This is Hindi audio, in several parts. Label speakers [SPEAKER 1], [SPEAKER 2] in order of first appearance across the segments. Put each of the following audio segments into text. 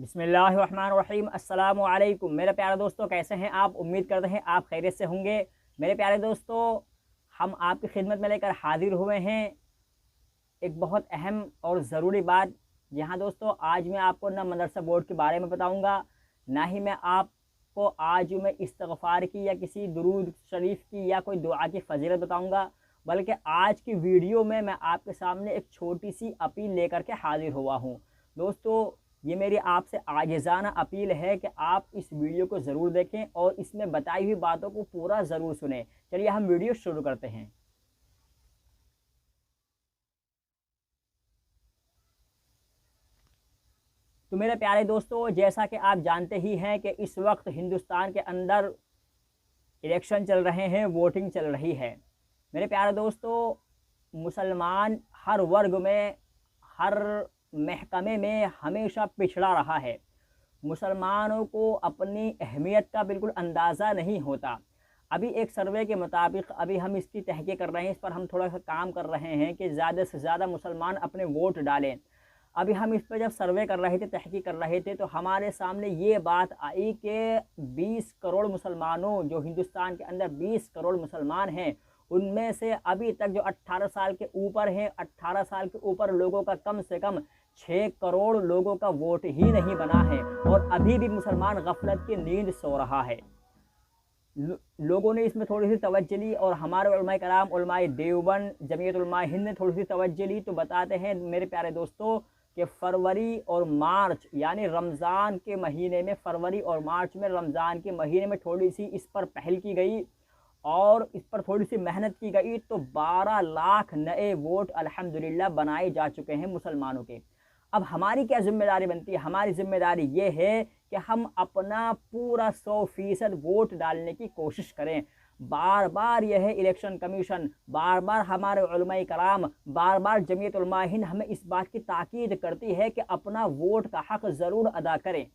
[SPEAKER 1] बिस्मिल्लाहिर्रहमानिर्रहीम। अस्सलामु अलैकुम। मेरे प्यारे दोस्तों, कैसे हैं आप? उम्मीद करते हैं आप खैरियत से होंगे। मेरे प्यारे दोस्तों, हम आपकी खिदमत में लेकर हाजिर हुए हैं एक बहुत अहम और ज़रूरी बात। यहाँ दोस्तों, आज मैं आपको ना मदरसा बोर्ड के बारे में बताऊँगा, ना ही मैं आपको आज मैं इस्तिग़फ़ार की या किसी दुरूद शरीफ की या कोई दुआ की फ़जीलत बताऊँगा, बल्कि आज की वीडियो में मैं आपके सामने एक छोटी सी अपील लेकर के हाजिर हुआ हूँ। दोस्तों, ये मेरी आपसे आजिज़ाना अपील है कि आप इस वीडियो को ज़रूर देखें और इसमें बताई हुई बातों को पूरा ज़रूर सुनें। चलिए हम वीडियो शुरू करते हैं। तो मेरे प्यारे दोस्तों, जैसा कि आप जानते ही हैं कि इस वक्त हिंदुस्तान के अंदर इलेक्शन चल रहे हैं, वोटिंग चल रही है। मेरे प्यारे दोस्तों, मुसलमान हर वर्ग में, हर महकमे में हमेशा पिछड़ा रहा है। मुसलमानों को अपनी अहमियत का बिल्कुल अंदाज़ा नहीं होता। अभी एक सर्वे के मुताबिक अभी हम इसकी तहकीक कर रहे हैं, इस पर हम थोड़ा सा काम कर रहे हैं कि ज़्यादा से ज़्यादा मुसलमान अपने वोट डालें। अभी हम इस पर जब सर्वे कर रहे थे, तहकीक कर रहे थे, तो हमारे सामने ये बात आई कि 20 करोड़ मुसलमानों, जो हिंदुस्तान के अंदर 20 करोड़ मुसलमान हैं, उनमें से अभी तक जो 18 साल के ऊपर हैं, 18 साल के ऊपर लोगों का कम से कम 6 करोड़ लोगों का वोट ही नहीं बना है और अभी भी मुसलमान गफलत की नींद सो रहा है। लोगों ने इसमें थोड़ी सी तवज्जो ली और हमारे उलमाए कराम, उलमाए देवबंद, जमीयत उलमाए हिंद ने थोड़ी सी तवज्जो ली। तो बताते हैं मेरे प्यारे दोस्तों कि फरवरी और मार्च यानी रमज़ान के महीने में, फरवरी और मार्च में, रमज़ान के महीने में थोड़ी सी इस पर पहल की गई और इस पर थोड़ी सी मेहनत की गई, तो 12 लाख नए वोट अल्हम्दुलिल्लाह बनाए जा चुके हैं मुसलमानों के। अब हमारी क्या ज़िम्मेदारी बनती है? हमारी ज़िम्मेदारी ये है कि हम अपना पूरा 100% वोट डालने की कोशिश करें। बार बार यह है इलेक्शन कमीशन, बार बार हमारे उलमाए कराम, बार बार जमीयत उलमा हिंद हमें इस बात की ताकीद करती है कि अपना वोट का हक़ ज़रूर अदा करें।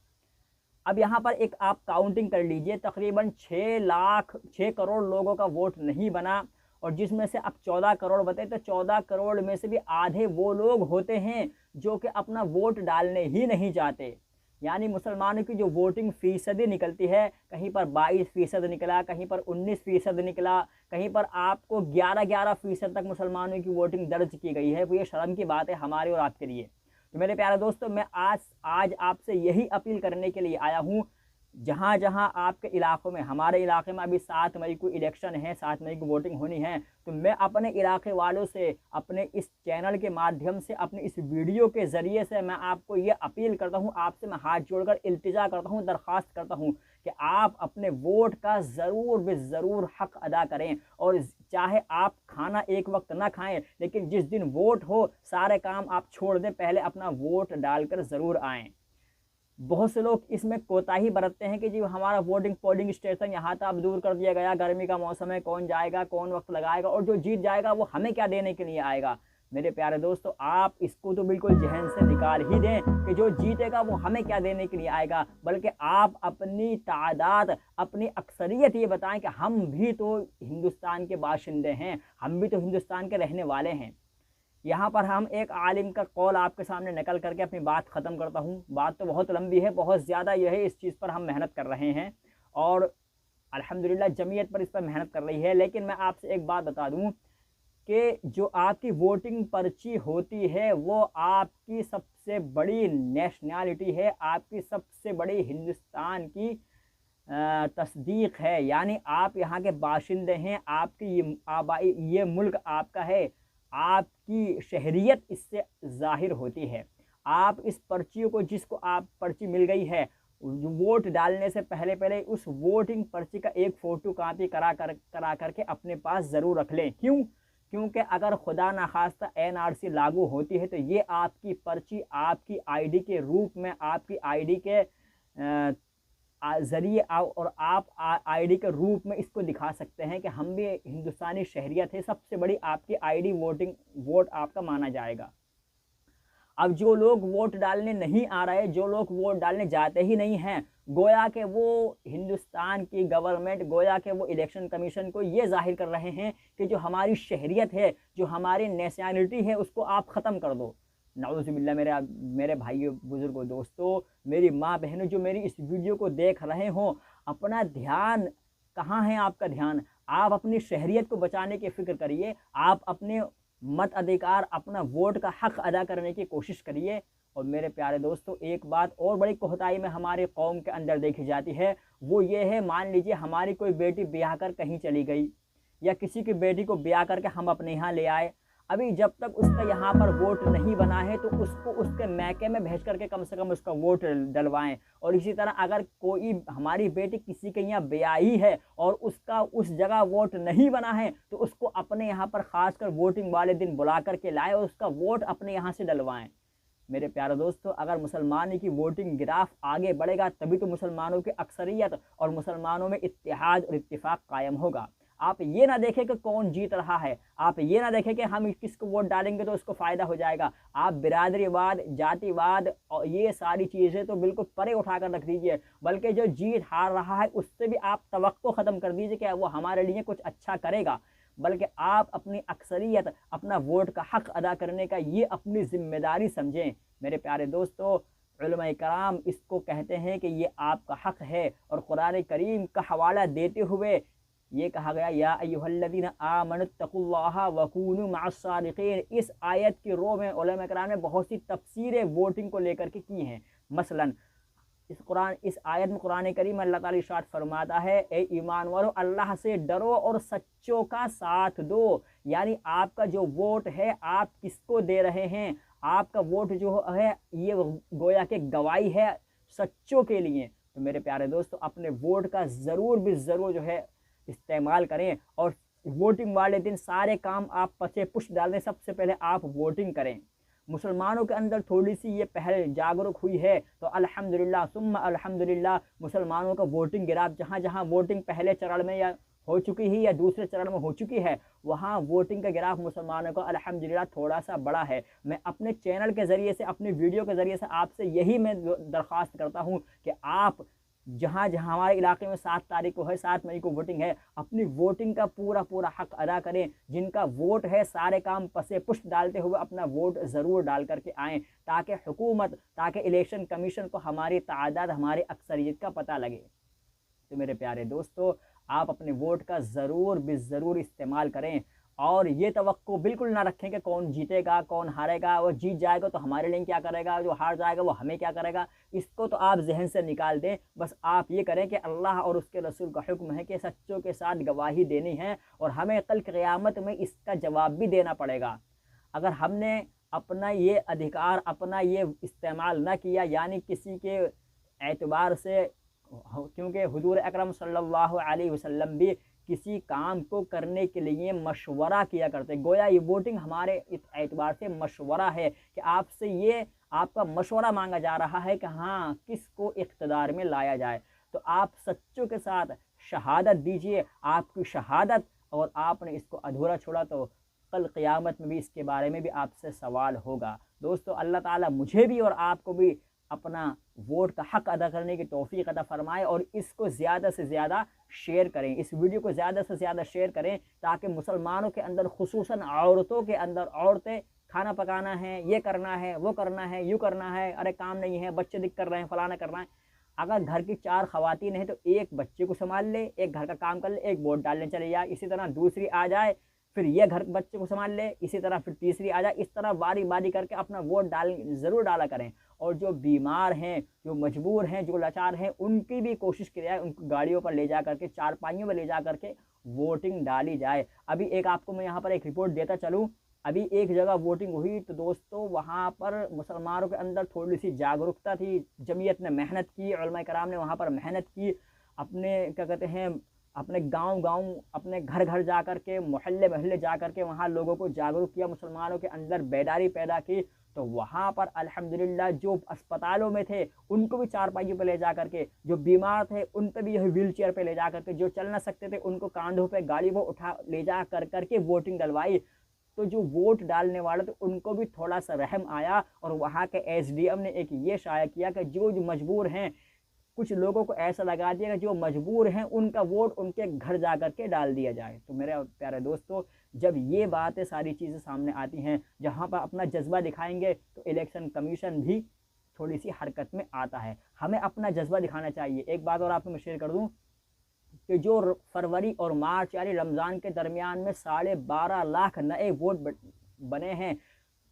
[SPEAKER 1] अब यहाँ पर एक आप काउंटिंग कर लीजिए, तकरीबन 6 करोड़ लोगों का वोट नहीं बना और जिसमें से अब 14 करोड़ बचे, तो 14 करोड़ में से भी आधे वो लोग होते हैं जो कि अपना वोट डालने ही नहीं चाहते। यानी मुसलमानों की जो वोटिंग फ़ीसदी निकलती है, कहीं पर 22% निकला, कहीं पर 19% निकला, कहीं पर आपको 11% तक मुसलमानों की वोटिंग दर्ज की गई है। वो ये शर्म की बात है हमारे और आपके लिए। तो मेरे प्यारे दोस्तों, मैं आज आपसे यही अपील करने के लिए आया हूँ, जहाँ जहाँ आपके इलाक़ों में, हमारे इलाके में अभी 7 मई को इलेक्शन है, 7 मई को वोटिंग होनी है, तो मैं अपने इलाके वालों से, अपने इस चैनल के माध्यम से, अपने इस वीडियो के ज़रिए से मैं आपको ये अपील करता हूँ, आपसे मैं हाथ जोड़कर इल्तिजा करता हूँ, दरख्वास्त करता हूँ कि आप अपने वोट का ज़रूर ज़रूर हक़ अदा करें। और चाहे आप खाना एक वक्त ना खाएं, लेकिन जिस दिन वोट हो सारे काम आप छोड़ दें, पहले अपना वोट डालकर ज़रूर आएँ। बहुत से लोग इसमें कोताही बरतते हैं कि जी हमारा पोलिंग स्टेशन यहाँ था, अब दूर कर दिया गया, गर्मी का मौसम है, कौन जाएगा, कौन वक्त लगाएगा, और जो जीत जाएगा वो हमें क्या देने के लिए आएगा। मेरे प्यारे दोस्तों, आप इसको तो बिल्कुल जहन से निकाल ही दें कि जो जीतेगा वो हमें क्या देने के लिए आएगा, बल्कि आप अपनी तादाद, अपनी अक्सरियत ये बताएं कि हम भी तो हिंदुस्तान के बाशिंदे हैं, हम भी तो हिंदुस्तान के रहने वाले हैं। यहाँ पर हम एक आलिम का कौल आपके सामने नकल करके अपनी बात ख़त्म करता हूँ। बात तो बहुत लंबी है, बहुत ज़्यादा यह है, इस चीज़ पर हम मेहनत कर रहे हैं और अल्हम्दुलिल्लाह जमीयत पर इस पर मेहनत कर रही है। लेकिन मैं आपसे एक बात बता दूँ कि जो आपकी वोटिंग पर्ची होती है वो आपकी सबसे बड़ी नेशनैलिटी है, आपकी सबसे बड़ी हिंदुस्तान की तस्दीक है। यानी आप यहाँ के बाशिंदे हैं, आपकी ये आबाई, ये मुल्क आपका है, आपकी शहरियत इससे ज़ाहिर होती है। आप इस पर्चियों को, जिसको आप पर्ची मिल गई है, वोट डालने से पहले उस वोटिंग पर्ची का एक फ़ोटो कापी करा करके अपने पास ज़रूर रख लें। क्यों? क्योंकि अगर खुदा न खास्ता एनआरसी लागू होती है तो ये आपकी पर्ची आपकी आईडी के रूप में, आपकी आईडी के ज़रिए और आप आईडी के रूप में इसको दिखा सकते हैं कि हम भी हिंदुस्तानी शहरियत है। सबसे बड़ी आपकी आईडी वोट आपका माना जाएगा। अब जो लोग वोट डालने नहीं आ रहे, जो लोग वोट डालने जाते ही नहीं हैं, गोया कि वो हिंदुस्तान की गवर्नमेंट, गोया कि वो इलेक्शन कमीशन को ये जाहिर कर रहे हैं कि जो हमारी शहरियत है, जो हमारी नेशनैलिटी है, उसको आप ख़त्म कर दो। नाउज़ुबिल्लाह। मेरे भाइयों बुज़ुर्गों दोस्तों, मेरी माँ बहनों जो मेरी इस वीडियो को देख रहे हों, अपना ध्यान, कहाँ है आपका ध्यान? आप अपनी शहरियत को बचाने की फ़िक्र करिए, आप अपने मत अधिकार, अपना वोट का हक़ अदा करने की कोशिश करिए। और मेरे प्यारे दोस्तों, एक बात और बड़ी कोताही में हमारी कौम के अंदर देखी जाती है, वो ये है, मान लीजिए हमारी कोई बेटी ब्याह कर कहीं चली गई, या किसी की बेटी को ब्याह करके हम अपने यहाँ ले आए, अभी जब तक उसका यहाँ पर वोट नहीं बना है तो उसको उसके मैके में भेज करके कम से कम उसका वोट डलवाएं। और इसी तरह अगर कोई हमारी बेटी किसी के यहाँ ब्याही है और उसका उस जगह वोट नहीं बना है तो उसको अपने यहाँ पर खासकर वोटिंग वाले दिन बुला करके लाएं और उसका वोट अपने यहाँ से डलवाएं। मेरे प्यारे दोस्तों, अगर मुसलमान की वोटिंग ग्राफ आगे बढ़ेगा तभी तो मुसलमानों की अक्सरियत और मुसलमानों में इत्तेहाद और इत्तिफाक कायम होगा। आप ये ना देखें कि कौन जीत रहा है, आप ये ना देखें कि हम किसको वोट डालेंगे तो उसको फ़ायदा हो जाएगा। आप बिरादरीवाद, जातिवाद और ये सारी चीज़ें तो बिल्कुल परे उठा कर रख दीजिए, बल्कि जो जीत हार रहा है उससे भी आप तवक्को ख़त्म कर दीजिए कि वो हमारे लिए कुछ अच्छा करेगा, बल्कि आप अपनी अक्सरियत, अपना वोट का हक़ अदा करने का ये अपनी ज़िम्मेदारी समझें। मेरे प्यारे दोस्तों, उलमा कराम इसको कहते हैं कि ये आपका हक़ है। और कुरान करीम का हवाला देते हुए ये कहा गया, या अय्युहल्लज़ीना आमनुत्तकुल्लाह वकूनू मअस्सादिक़ीन। इस आयत की रो में उलमा कराम ने बहुत सी तफसीरें वोटिंग को लेकर के की हैं। मसलन इस आयत में कुरान करीम अल्लाह ताला इरशाद फरमाता है, ए ईमान वालों, अल्लाह से डरो और सच्चों का साथ दो। यानी आपका जो वोट है आप किसको दे रहे हैं? आपका वोट जो है ये गोया के गवाही है सच्चों के लिए। तो मेरे प्यारे दोस्तों, अपने वोट का ज़रूर भी ज़रूर जो है इस्तेमाल करें और वोटिंग वाले दिन सारे काम आप पचे पुश डाल दें। सबसे पहले आप वोटिंग करें। मुसलमानों के अंदर थोड़ी सी ये पहल जागरूक हुई है तो अल्हम्दुलिल्लाह सुम्मा अल्हम्दुलिल्लाह, मुसलमानों का वोटिंग गिराफ जहाँ जहाँ वोटिंग पहले चरण में या हो चुकी है या दूसरे चरण में हो चुकी है, वहाँ वोटिंग का ग्राफ मुसलमानों का अल्हम्दुलिल्लाह थोड़ा सा बड़ा है। मैं अपने चैनल के ज़रिए से, अपनी वीडियो के ज़रिए से आपसे यही मैं दरख्वास्त करता हूँ कि आप जहाँ जहाँ हमारे इलाके में 7 तारीख को है, 7 मई को वोटिंग है, अपनी वोटिंग का पूरा पूरा हक़ अदा करें। जिनका वोट है सारे काम पसे पुष्ट डालते हुए अपना वोट ज़रूर डाल करके आएँ, ताकि हुकूमत, ताकि इलेक्शन कमीशन को हमारी तादाद, हमारी अक्सरियत का पता लगे। तो मेरे प्यारे दोस्तों, आप अपने वोट का ज़रूर भी ज़रूर इस्तेमाल करें और ये तवक्को बिल्कुल ना रखें कि कौन जीतेगा कौन हारेगा। वो जीत जाएगा तो हमारे लिए क्या करेगा, जो हार जाएगा वो हमें क्या करेगा, इसको तो आप जहन से निकाल दें। बस आप ये करें कि अल्लाह और उसके रसूल का हुक्म है कि सच्चों के साथ गवाही देनी है और हमें कल क़यामत में इसका जवाब भी देना पड़ेगा। अगर हमने अपना ये अधिकार, अपना ये इस्तेमाल न किया, यानी किसी के एतबार से, क्योंकि हुजूर अकरम सल्लल्लाहु अलैहि वसल्लम भी किसी काम को करने के लिए मशवरा किया करते। गोया ये वोटिंग हमारे इस एतबार से मशवरा है कि आपसे ये आपका मशवरा मांगा जा रहा है कि हाँ किसको इक़्तिदार में लाया जाए। तो आप सच्चों के साथ शहादत दीजिए। आपकी शहादत और आपने इसको अधूरा छोड़ा तो कल क़यामत में भी इसके बारे में भी आपसे सवाल होगा। दोस्तों, अल्लाह ताला मुझे भी और आपको भी अपना वोट का हक़ अदा करने की तौफ़ीक़ अता फ़रमाए और इसको ज़्यादा से ज़्यादा शेयर करें। इस वीडियो को ज़्यादा से ज़्यादा शेयर करें ताकि मुसलमानों के अंदर, खुसूसन औरतों के अंदर, औरतें खाना पकाना है, ये करना है, वो करना है, यूँ करना है, अरे काम नहीं है, बच्चे दिक कर रहे हैं, फ़लाना करना है। अगर घर की 4 ख़वातीन हैं तो एक बच्चे को संभाल ले, एक घर का काम कर ले, एक वोट डालने चले जाए। इसी तरह दूसरी आ जाए, फिर ये घर बच्चे को संभाल ले, इसी तरह फिर तीसरी आ जाए। इस तरह बारी बारी करके अपना वोट ज़रूर डाला करें। और जो बीमार हैं, जो मजबूर हैं, जो लाचार हैं, उनकी भी कोशिश की जाए, उनको गाड़ियों पर ले जा करके, चारपाइयों में ले जा करके वोटिंग डाली जाए। अभी एक आपको मैं यहाँ पर एक रिपोर्ट देता चलूँ। अभी एक जगह वोटिंग हुई तो दोस्तों वहाँ पर मुसलमानों के अंदर थोड़ी सी जागरूकता थी, जमीयत ने मेहनत की, उलमा कराम ने वहाँ पर मेहनत की, अपने क्या कहते हैं, अपने गांव-गांव, अपने घर-घर जा कर के, मोहल्ले-मोहल्ले जा कर के वहाँ लोगों को जागरूक किया, मुसलमानों के अंदर बेदारी पैदा की। तो वहाँ पर अल्हम्दुलिल्लाह जो अस्पतालों में थे उनको भी चारपाइयों पे ले जा कर के, जो बीमार थे उन पे भी यही व्हील चेयर पे ले जा कर के, जो चल ना सकते थे उनको कांधों पे गाड़ी वो उठा ले जा कर के वोटिंग डलवाई। तो जो वोट डालने वाले थे उनको भी थोड़ा सा रहम आया और वहाँ के एसडीएम ने एक ये शाया किया कि जो मजबूर हैं, कुछ लोगों को ऐसा लगा दिया कि जो मजबूर हैं उनका वोट उनके घर जा कर के डाल दिया जाए। तो मेरे प्यारे दोस्तों, जब ये बातें सारी चीज़ें सामने आती हैं, जहाँ पर अपना जज्बा दिखाएंगे तो इलेक्शन कमीशन भी थोड़ी सी हरकत में आता है। हमें अपना जज्बा दिखाना चाहिए। एक बात और आपको मैं शेयर कर दूँ कि जो फरवरी और मार्च यानी रमज़ान के दरमियान में 12.5 लाख नए वोट बने हैं,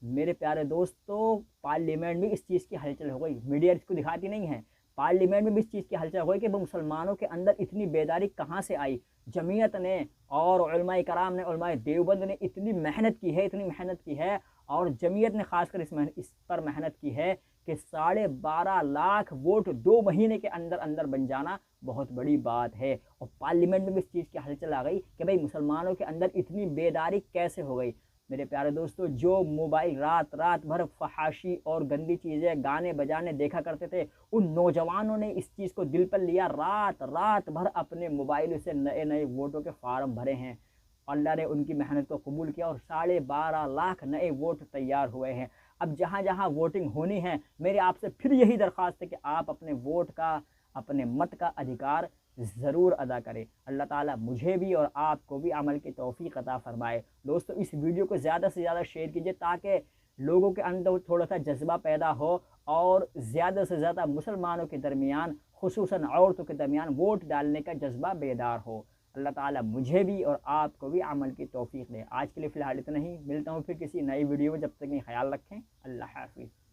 [SPEAKER 1] मेरे प्यारे दोस्तों पार्लियामेंट में इस चीज़ की हलचल हो गई। मीडिया इसको दिखाती नहीं है। पार्लियामेंट में भी इस चीज़ की हलचल हो गई कि मुसलमानों के अंदर इतनी बेदारी कहाँ से आई। जमीयत ने और उलमाए कराम ने, उलमाए देवबंद ने इतनी मेहनत की है और जमीयत ने खासकर इस पर मेहनत की है कि 12.5 लाख वोट 2 महीने के अंदर अंदर बन जाना बहुत बड़ी बात है। और पार्लियामेंट में भी इस चीज़ की हलचल आ गई कि भाई मुसलमानों के अंदर इतनी बेदारी कैसे हो गई। मेरे प्यारे दोस्तों, जो मोबाइल रात रात भर फहाशी और गंदी चीज़ें गाने बजाने देखा करते थे, उन नौजवानों ने इस चीज़ को दिल पर लिया, रात रात भर अपने मोबाइल से नए नए वोटों के फार्म भरे हैं। अल्लाह ने उनकी मेहनत को कबूल किया और 12.5 लाख नए वोट तैयार हुए हैं। अब जहाँ जहाँ वोटिंग होनी है, मेरे आपसे फिर यही दरख्वास्त है कि आप अपने वोट का, अपने मत का अधिकार ज़रूर अदा करें। अल्लाह ताला मुझे भी और आपको भी अमल की तौफीक अता फरमाए। दोस्तों, इस वीडियो को ज़्यादा से ज़्यादा शेयर कीजिए ताकि लोगों के अंदर थोड़ा सा जज्बा पैदा हो और ज़्यादा से ज़्यादा मुसलमानों के दरमियान, खुसूसन औरतों के दरमियान वोट डालने का जज्बा बेदार हो। अल्लाह ताला मुझे भी और आपको भी अमल की तौफीक दे। आज के लिए फ़िलहाल इतना ही, मिलता हूँ फिर किसी नई वीडियो में। जब तक ख्याल रखें, अल्लाह हाफ़िज़।